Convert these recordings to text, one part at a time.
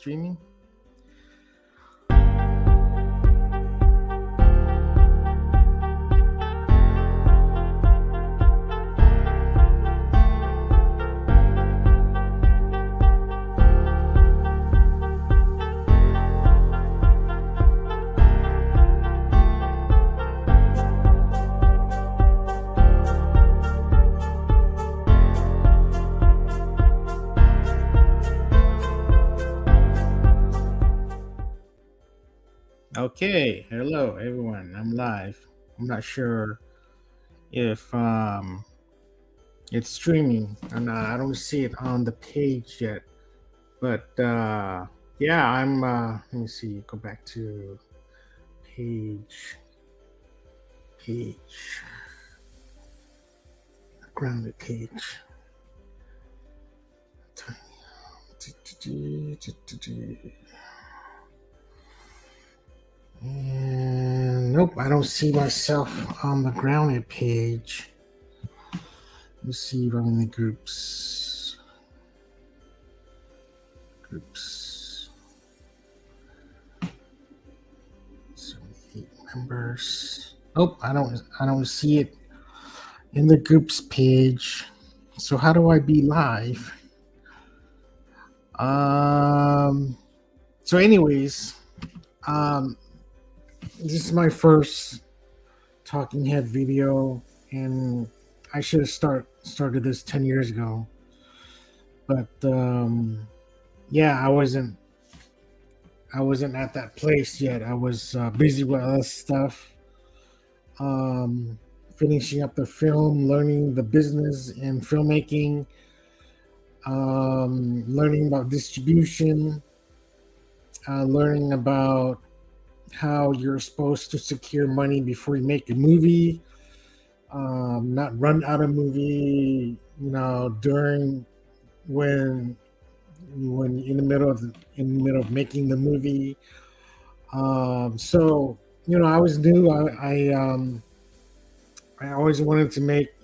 streaming. Okay, hello everyone. I'm live. I'm not sure if it's streaming or not. I don't see it on the page yet. But yeah, I'm let me see, go back to page page grounded page. And nope, I don't see myself on the grounded page. Let me see if I'm in the groups. Groups. 78 members. Nope, I don't see it in the groups page. So how do I be live? So anyways, this is my first talking head video, and I should have started this 10 years ago. But yeah, I wasn't at that place yet. I was busy with other stuff, finishing up the film, learning the business in filmmaking, learning about distribution, learning about how you're supposed to secure money before you make a movie, not run out of movie, during when in the middle of making the movie. So I was new. I always wanted to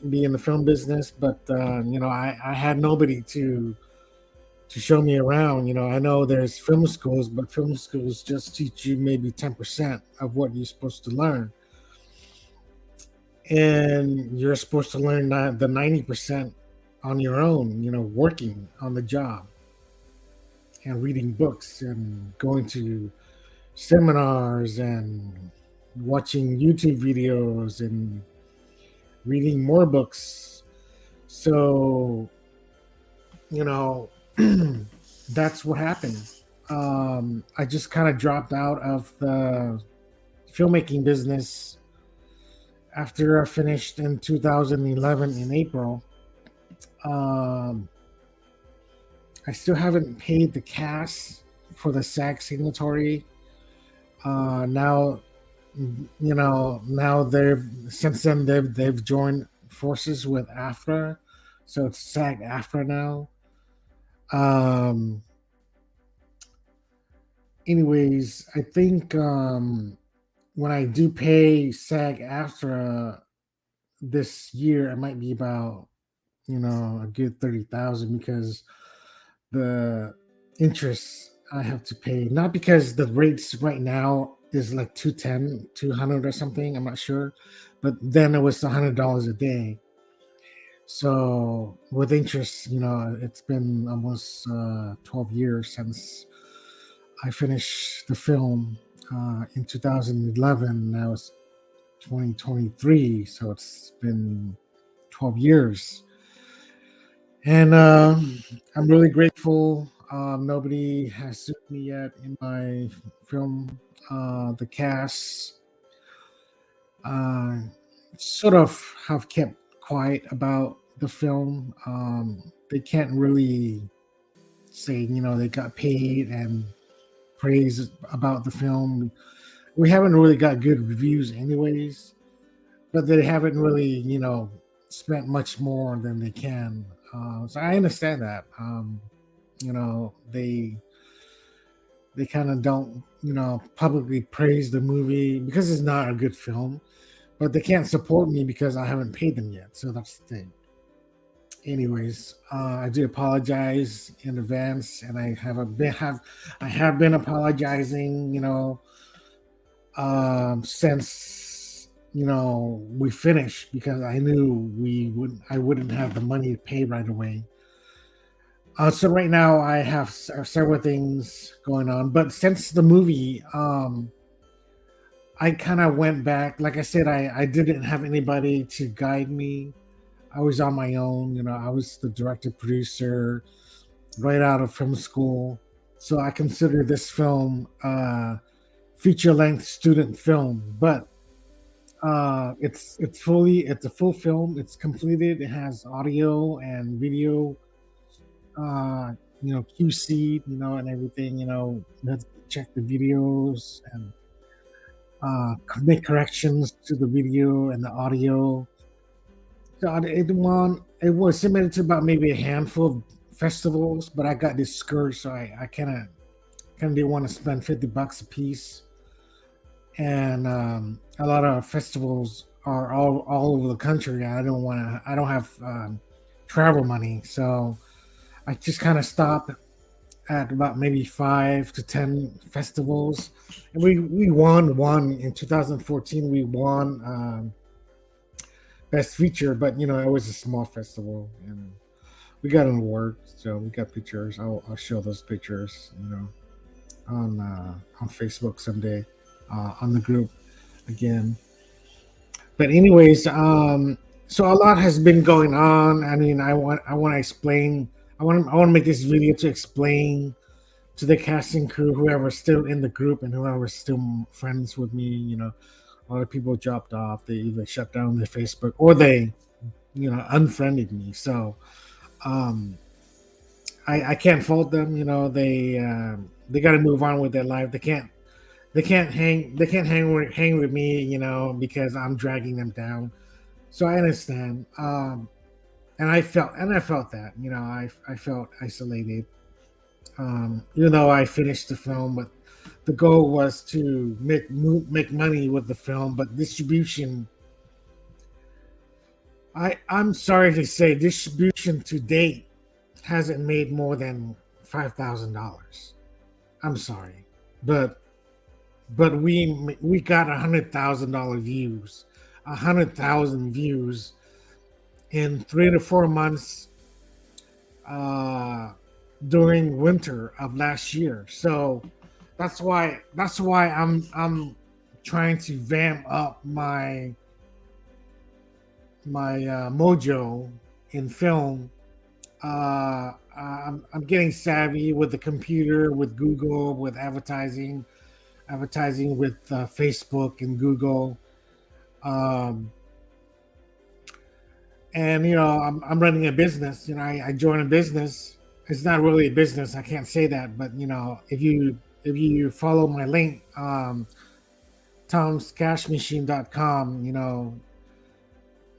be in the film business, but I had nobody to show me around. I know there's film schools, but film schools just teach you maybe 10% of what you're supposed to learn, and you're supposed to learn the 90% on your own. Working on the job and reading books and going to seminars and watching YouTube videos and reading more books. So, that's what happened. I just kind of dropped out of the filmmaking business after I finished in 2011 in April. I still haven't paid the cast for the SAG signatory. Now they've joined forces with AFTRA, so it's SAG-AFTRA now. Anyways, I think when I do pay SAG-AFTRA this year, it might be about a good 30,000, because the interest I have to pay, not because the rates right now is like 200 or something, I'm not sure, but then it was $100 a day. So with interest, it's been almost 12 years since I finished the film in 2011. Now it's 2023, so it's been 12 years. And I'm really grateful. Nobody has sued me yet in my film. The cast sort of have kept quiet about the film. They can't really say, they got paid and praise about the film. We haven't really got good reviews anyways, but they haven't really, spent much more than they can. So I understand that. They kind of don't, publicly praise the movie because it's not a good film, but they can't support me because I haven't paid them yet. So that's the thing. Anyways, I do apologize in advance, and I have been apologizing, since we finished because I knew I wouldn't have the money to pay right away. So right now I have several things going on, but since the movie, I kind of went back. Like I said, I didn't have anybody to guide me. I was on my own. I was the director producer right out of film school. So I consider this film feature length student film, but it's a full film. It's completed. It has audio and video, uh, QC, and everything. You have to check the videos and make corrections to the video and the audio. So it was submitted to about maybe a handful of festivals, but I got discouraged, so I kind of didn't want to spend $50 a piece. And a lot of festivals are all over the country. I don't have travel money, so I just kind of stopped at about maybe 5 to 10 festivals. And we won one in 2014. We won best feature, but it was a small festival, and we got an award, so we got pictures. I'll show those pictures, on Facebook someday, on the group again. But anyways, so a lot has been going on. I mean, I want to explain. I want to make this video to explain to the casting crew, whoever's still in the group and whoever's still friends with me. A lot of people dropped off. They either shut down their Facebook or they, unfriended me. So um, I can't fault them. They got to move on with their life. They can't hang with me. Because I'm dragging them down. So I understand. And I felt that. I felt isolated. Even though I finished the film, but the goal was to make money with the film, but distribution. I'm sorry to say, distribution to date hasn't made more than $5,000. I'm sorry, but we got $100,000 views, 100,000 views in 3 to 4 months. Uh, During winter of last year. So that's why I'm trying to vamp up my mojo in film. I'm getting savvy with the computer, with Google, with advertising with Facebook and Google. Um, and I'm running a business. I joined a business. It's not really a business. I can't say that, but if you follow my link, tomscashmachine.com,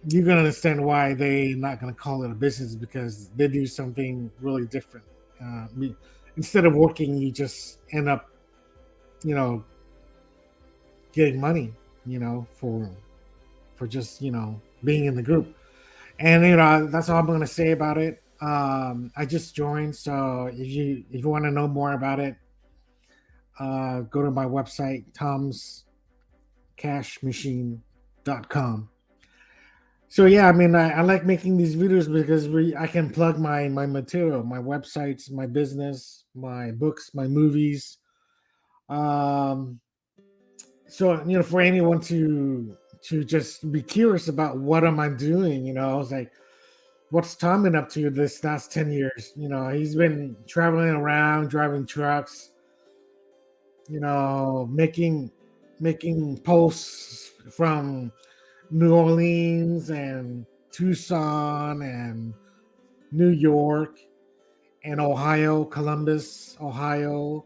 you're gonna understand why they're not gonna call it a business, because they do something really different. Instead of working, you just end up, you know, getting money, for just being in the group. And that's all I'm gonna say about it. I just joined, so if you want to know more about it, go to my website, tomscashmachine.com. So yeah, I mean, I like making these videos because I can plug my material, my websites, my business, my books, my movies. Um, so for anyone to just be curious about what am I doing, I was like, what's Tom been up to this last 10 years? He's been traveling around, driving trucks, making posts from New Orleans and Tucson and New York and Ohio, Columbus, Ohio,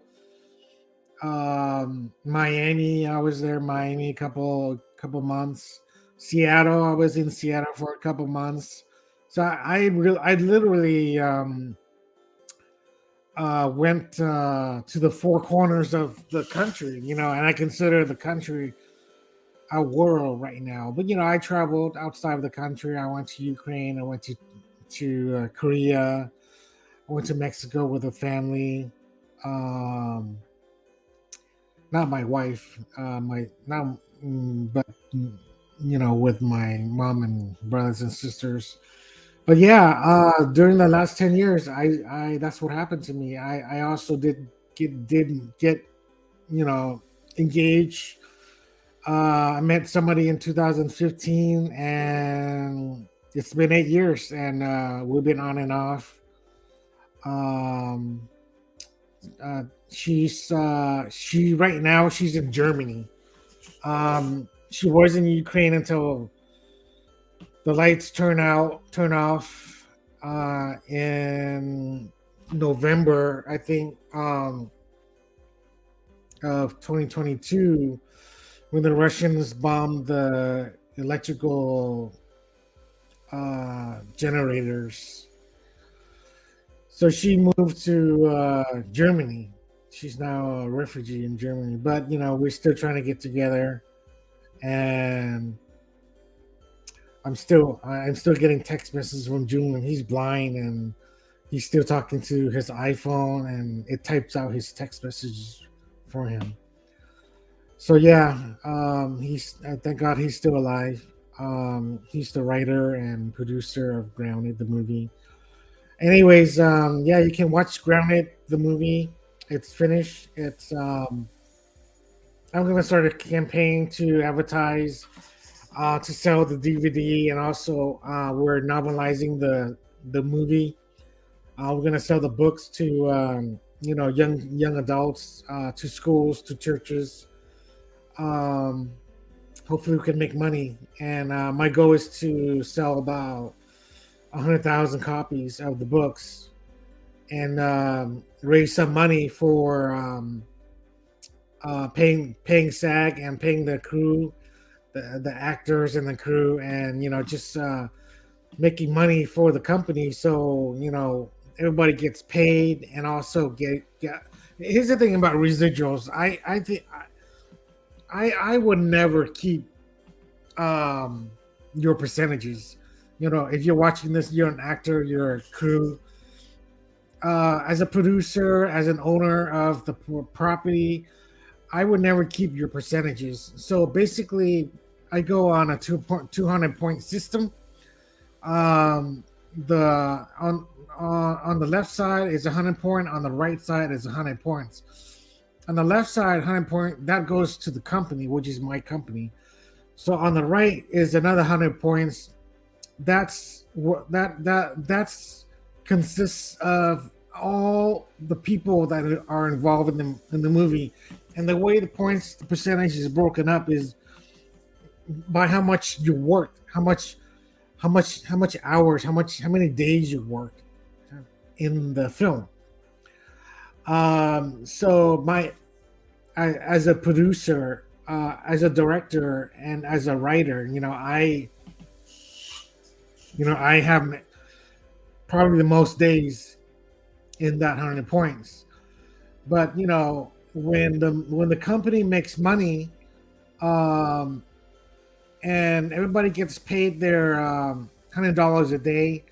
Miami. I was there, Miami, a couple months. Seattle. I was in Seattle for a couple months. So I literally went to the four corners of the country, and I consider the country a world right now. But I traveled outside of the country. I went to Ukraine. I went to Korea. I went to Mexico with a family. Um, Not my wife, my not, but with my mom and brothers and sisters. But yeah, during the last 10 years, I that's what happened to me. I also didn't get you know engaged. I met somebody in 2015, and it's been 8 years, and we've been on and off. Um, she right now she's in Germany. She was in Ukraine until the lights turn off in November, I think, of 2022, when the Russians bombed the electrical generators. So she moved to Germany. She's now a refugee in Germany, but we're still trying to get together, and I'm still getting text messages from Julian. He's blind, and he's still talking to his iPhone, and it types out his text messages for him. So yeah, he's thank God he's still alive. He's the writer and producer of Grounded, the movie. Anyways, yeah, you can watch Grounded, the movie. It's finished. I'm gonna start a campaign to advertise, to sell the DVD, and also we're novelizing the movie. We're gonna sell the books to young adults, to schools, to churches. Um, Hopefully, we can make money. And my goal is to sell about 100,000 copies of the books, and raise some money for paying SAG, and paying the crew, the actors and the crew, and just making money for the company, so everybody gets paid, and also get. Here's the thing about residuals. I think I would never keep your percentages. If you're watching this, you're an actor, you're a crew. As a producer, as an owner of the property, I would never keep your percentages. So basically, I go on a 200 point system. Um, the on the left side is 100 point. On the right side is 100 points. On the left side, 100 point, that goes to the company, which is my company. So on the right is another 100 points. That's what that's consists of all the people that are involved in the movie. And the way the percentage is broken up is by how much you worked, how much hours, how many days you worked in the film. So as a producer, as a director, and as a writer, I have probably the most days in that 100 points. But when the company makes money, um, and everybody gets paid their $100 a day,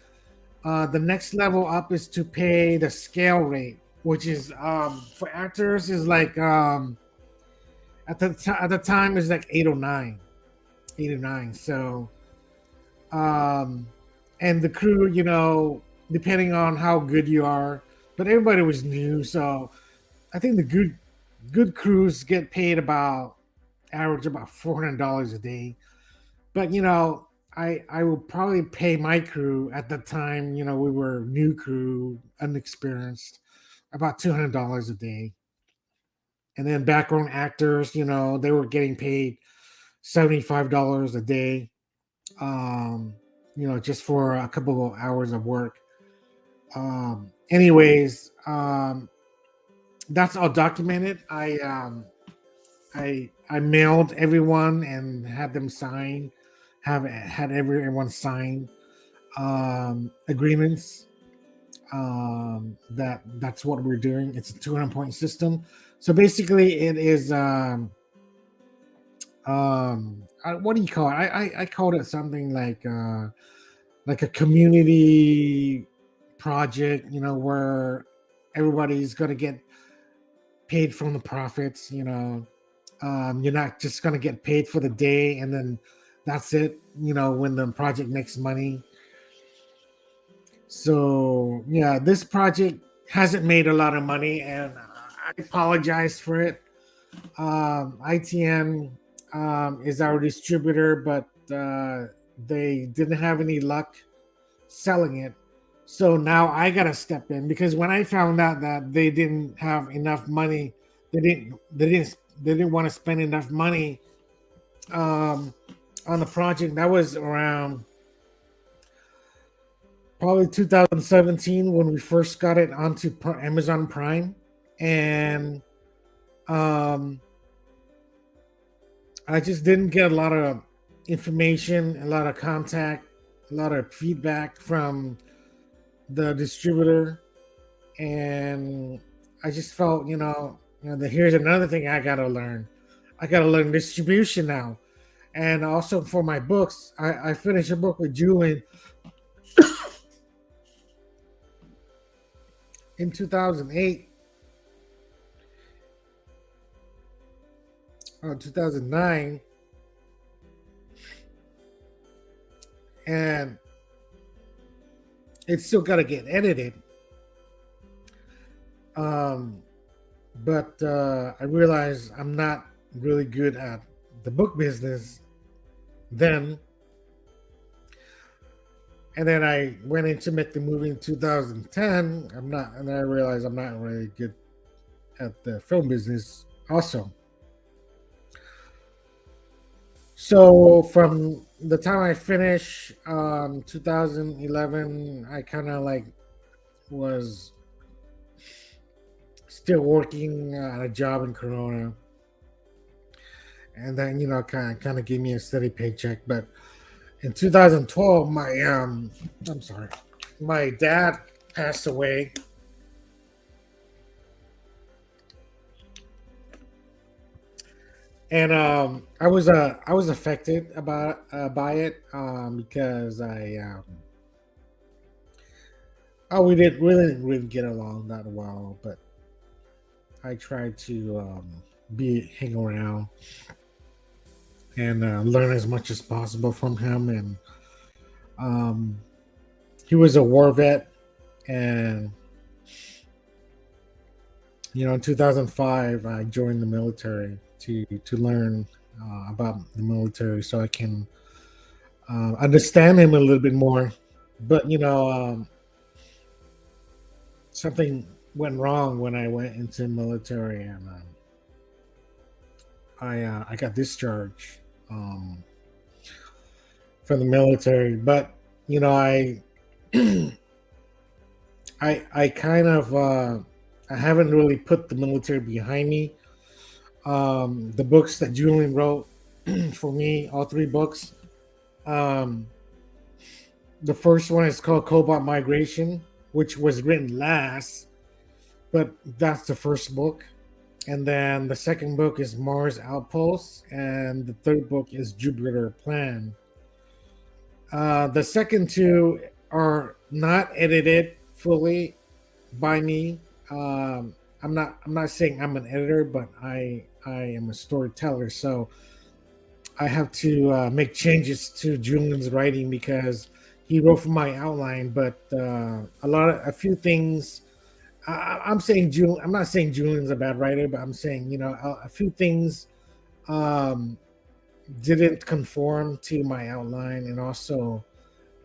the next level up is to pay the scale rate, which is, for actors, is like, at the time is like 8 or 9, 8 or 9. So, um, and the crew, depending on how good you are, but everybody was new, so I think the good crews get paid about average about $400 a day. But I will probably pay my crew at the time. We were new crew, unexperienced, about $200 a day. And then background actors, they were getting paid $75 a day, um, just for a couple of hours of work. Anyways, that's all documented. I mailed everyone and had them sign, have had everyone sign agreements. That's what we're doing. It's a 200 point system. So basically, it is, what do you call it? I called it something like like a community project, where everybody's going to get paid from the profits. You're not just going to get paid for the day and then that's it, when the project makes money. So yeah, this project hasn't made a lot of money, and I apologize for it. ITN is our distributor, but they didn't have any luck selling it. So now I gotta step in because when I found out that they didn't have enough money, they didn't want to spend enough money um, on the project. That was around probably 2017 when we first got it onto Amazon Prime, and um, I just didn't get a lot of information, a lot of contact, a lot of feedback from the distributor, and I just felt, that here's another thing I gotta learn. I gotta learn distribution now, and also for my books, I finished a book with Julian in 2008, 2009, and it's still got to get edited. Um, but I realized I'm not really good at the book business then. And then I went in to make the movie in 2010. And I realized I'm not really good at the film business also. So from the time I finished 2011, I kind of like was still working at a job in Corona, and then kind of gave me a steady paycheck. But in 2012, I'm sorry, my dad passed away, and I was affected about by it because we didn't really get along that well, but I tried to be hang around and learn as much as possible from him. And um, he was a war vet, and in 2005, I joined the military to learn about the military, so I can understand him a little bit more. But something went wrong when I went into the military, and I got discharged um, from the military. But I I kind of I haven't really put the military behind me. The books that Julian wrote for me, all three books. Um, the first one is called Cobalt Migration, which was written last, but that's the first book. And then the second book is Mars Outpost, and the third book is Jupiter Plan. The second two are not edited fully by me. I'm not saying I'm an editor, but I am a storyteller, so I have to make changes to Julian's writing because he wrote for my outline, but a few things. I'm saying Julian. I'm not saying Julian's a bad writer, but I'm saying a few things um, didn't conform to my outline, and also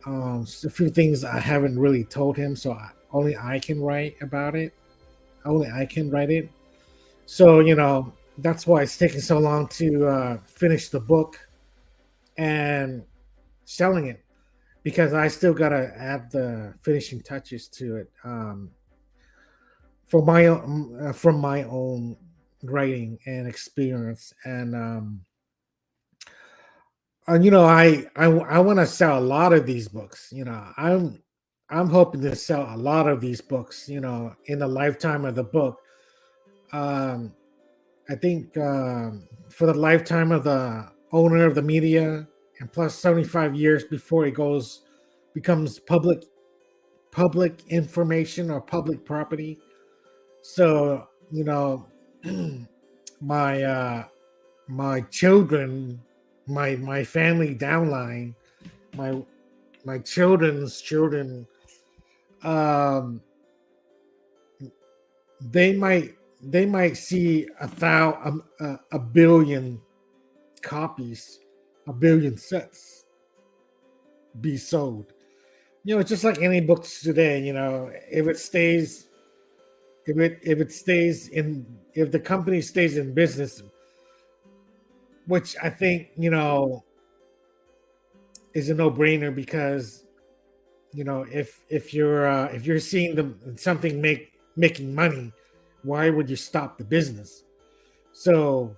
a few things I haven't really told him, so only I can write about it. Only I can write it. So that's why it's taking so long to finish the book and selling it, because I still gotta add the finishing touches to it for my own, from my own writing and experience. And I want to sell a lot of these books. I'm hoping to sell a lot of these books. In the lifetime of the book. Um, I think for the lifetime of the owner of the media, and plus 75 years before it goes becomes public information or public property. So my my children, my family downline, my my children's children, um, they might see a billion copies, a billion sets be sold. Just like any books today. If the company stays in business, which I think is a no brainer, because if you're seeing something making money, why would you stop the business? So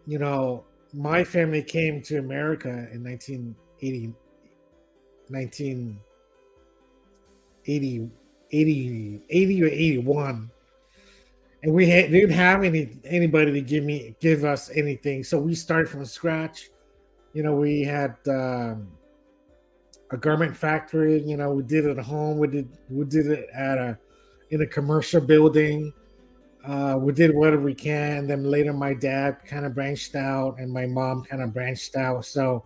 you know my family came to America in 1980, 1980, 80 or 81, and didn't have anybody to give us anything, so we started from scratch. We had a garment factory. We did it at home. We did it in a commercial building. We did whatever we can. Then later, my dad kind of branched out, and my mom kind of branched out. So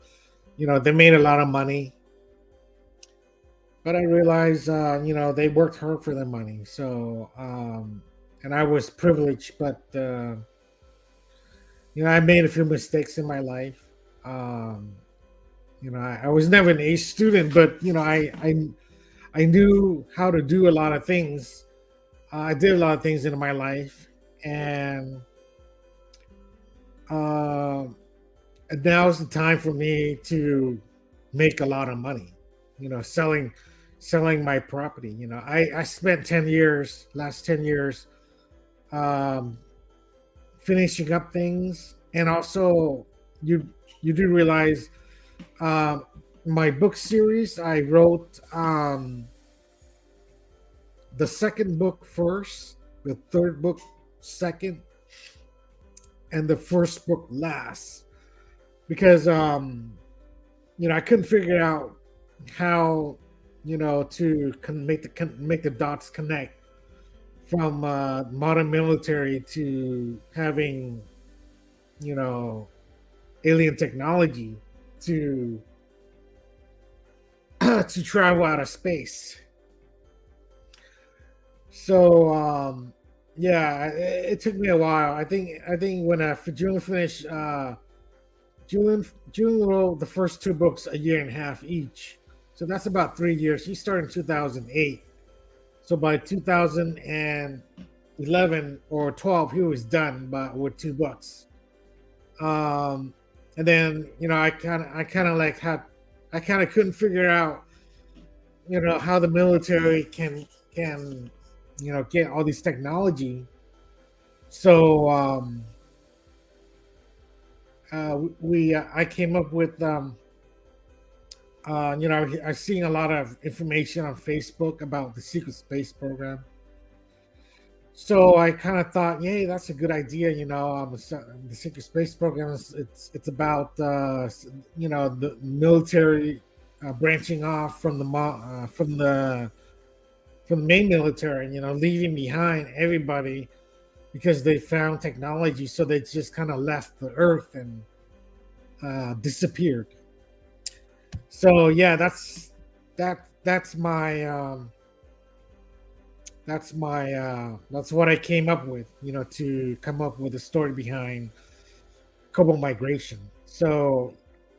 they made a lot of money, but I realized they worked hard for their money. So and I was privileged, but I made a few mistakes in my life. Um, I was never an A student, but I knew how to do a lot of things. I did a lot of things in my life, and uh, now's the time for me to make a lot of money. Selling my property. I spent 10 years, last 10 years, um, finishing up things, and also you you do realize, um, my book series. I wrote the second book first, the third book second, and the first book last, because I couldn't figure out how to make the dots connect from modern military to having you know alien technology to to travel out of space. So yeah, it took me a while. I think when Julian finished, Julian wrote the first two books a year and a half each, so that's about 3 years. He started in 2008, so by 2011 or 12, he was done, but with two books. Um, and then I kind of like had I kind of couldn't figure out how the military can get all this technology. So we I came up with I've seen a lot of information on Facebook about the secret space program. So I kind of thought, yay, that's a good idea. The secret space program it's about the military branching off from the main military, leaving behind everybody because they found technology. So they just kind of left the earth and disappeared. So yeah, that's my that's what I came up with, to come up with a story behind Kobo migration. So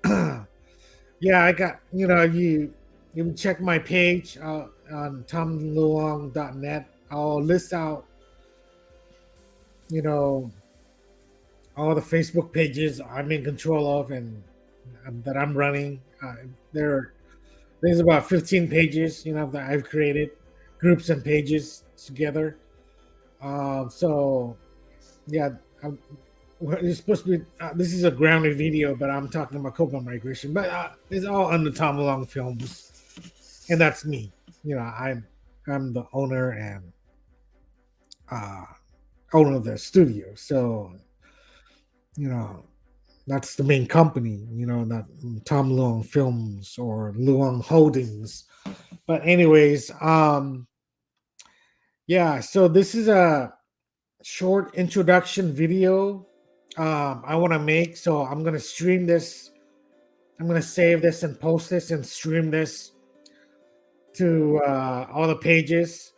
yeah, I got you can check my page on tomluong.net. I'll list out you know all the Facebook pages I'm in control of, and that I'm running. There there's about 15 pages that I've created, groups and pages together. So yeah, I'm, it's supposed to be. This is a grounded video, but I'm talking about Copa migration. But it's all under Tom Long Films, and that's me. I'm the owner and uh, owner of the studio. So you know that's the main company. That Tom Long Films or Luong Holdings. But anyways, yeah. So this is a short introduction video I want to make. So I'm gonna stream this. I'm gonna save this and post this and stream this to all the pages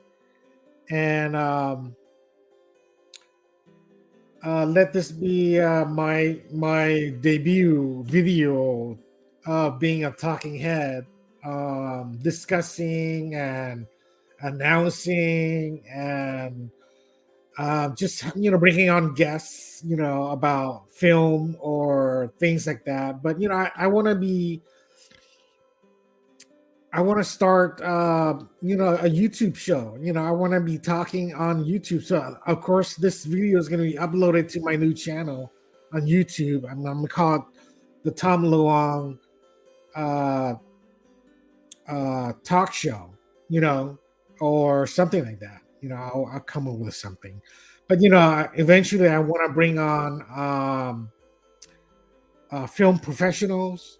and let this be my debut video of being a talking head, discussing and announcing and just bringing on guests about film or things like that. But I want to be I want to start, a YouTube show. I want to be talking on YouTube. So, of course, this video is going to be uploaded to my new channel on YouTube. I'm going to call it the Tom Luong uh, Talk Show, or something like that. I'll come up with something. But, eventually I want to bring on film professionals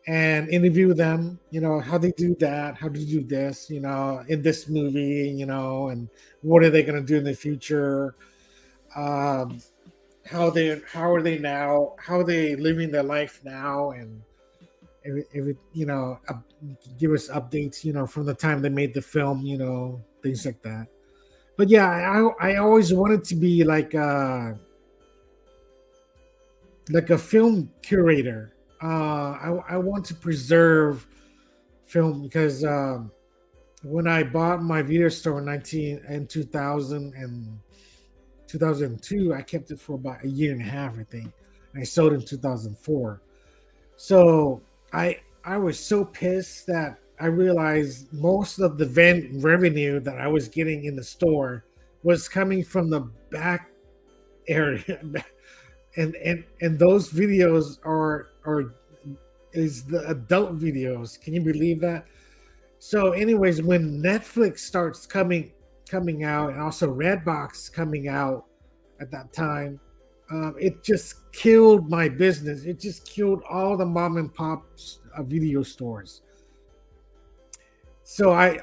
and interview them, how they do that, how to do this, in this movie, and what are they going to do in the future, um, how are they now, how are they living their life now, and if it, give us updates, from the time they made the film, things like that. But yeah, I always wanted to be like a film curator. I want to preserve film because when I bought my video store in 2000 and 2002, I kept it for about a year and a half, I think. I sold in 2004. So I was so pissed that I realized most of the revenue that I was getting in the store was coming from the back area, and those videos are is the adult videos. Can you believe that? So, anyways, when Netflix starts coming out, and also Redbox coming out at that time, it just killed my business. It just killed all the mom and pop video stores. So I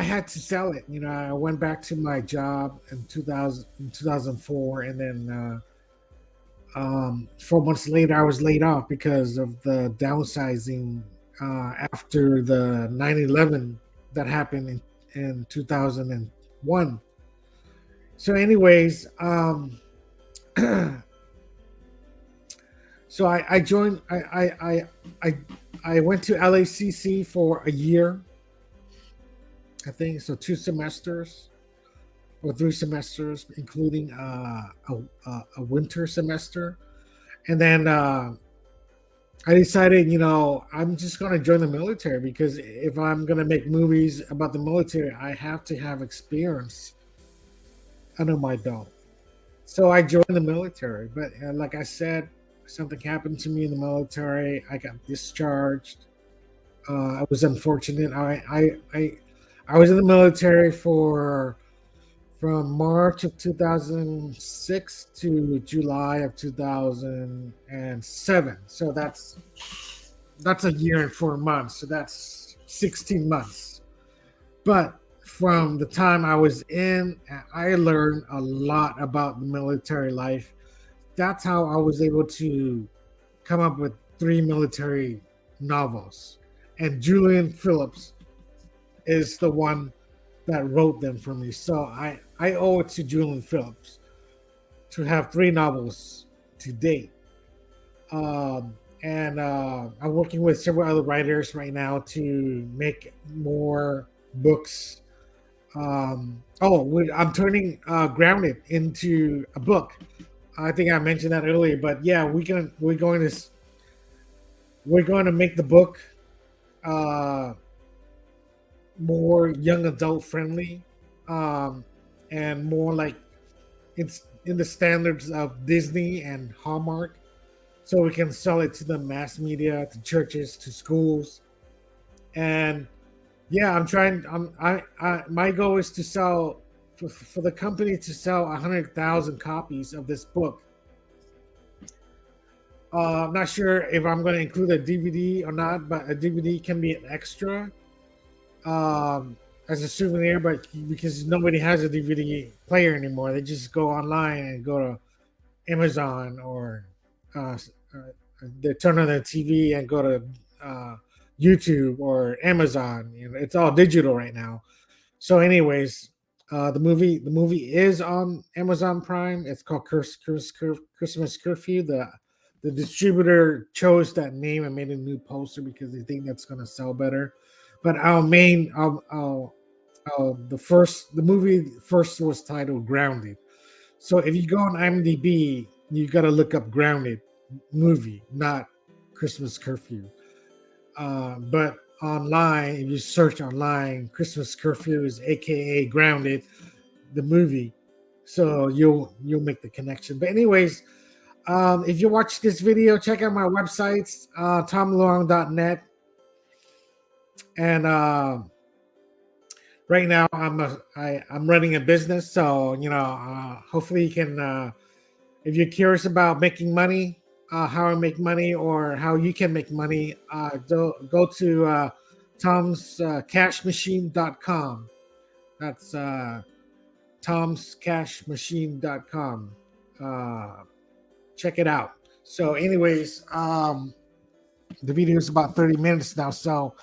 had to sell it. I went back to my job in 2004, and then 4 months later, I was laid off because of the downsizing after the 9/11 that happened in 2001. So, anyways, so I joined. I went to LACC for a year, I think, so 2 semesters or 3 semesters, including a winter semester. And then I decided, I'm just going to join the military because if I'm going to make movies about the military, I have to have experience under my belt. So I joined the military. But like I said, something happened to me in the military. I got discharged. I was unfortunate. I was in the military for from March of 2006 to July of 2007. So that's a year and 4 months. So that's 16 months. But from the time I was in, I learned a lot about the military life. That's how I was able to come up with 3 military novels. And Julian Phillips is the one that wrote them for me. So I owe it to Julian Phillips to have 3 novels to date. And I'm working with several other writers right now to make more books. I'm turning Grounded into a book. I think I mentioned that earlier, but yeah, we're going to make the book uh, more young adult friendly, and more like it's in the standards of Disney and Hallmark, so we can sell it to the mass media, to churches, to schools, and yeah, I'm trying. My goal is to sell for the company to sell 100,000 copies of this book. I'm not sure if I'm going to include a DVD or not, but a DVD can be an extra. um, as a souvenir, but because nobody has a DVD player anymore, they just go online and go to Amazon or uh, uh, they turn on their TV and go to uh, YouTube or Amazon. You know, it's all digital right now. So, anyways, the movie is on Amazon Prime. It's called Christmas Curfew. The distributor chose that name and made a new poster because they think that's gonna sell better. But the movie first was titled Grounded. So if you go on IMDb, you got to look up Grounded movie, not Christmas Curfew. But online, if you search online, Christmas Curfew is AKA Grounded, the movie. So you'll make the connection. But anyways, if you watch this video, check out my websites, tomluong.net. And right now I'm running a business, so hopefully you can. If you're curious about making money, how I make money, or how you can make money, go to tomscashmachine.com. That's tomscashmachine.com. Check it out. So, anyways, the video is about 30 minutes now. So,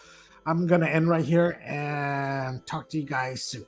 I'm going to end right here and talk to you guys soon.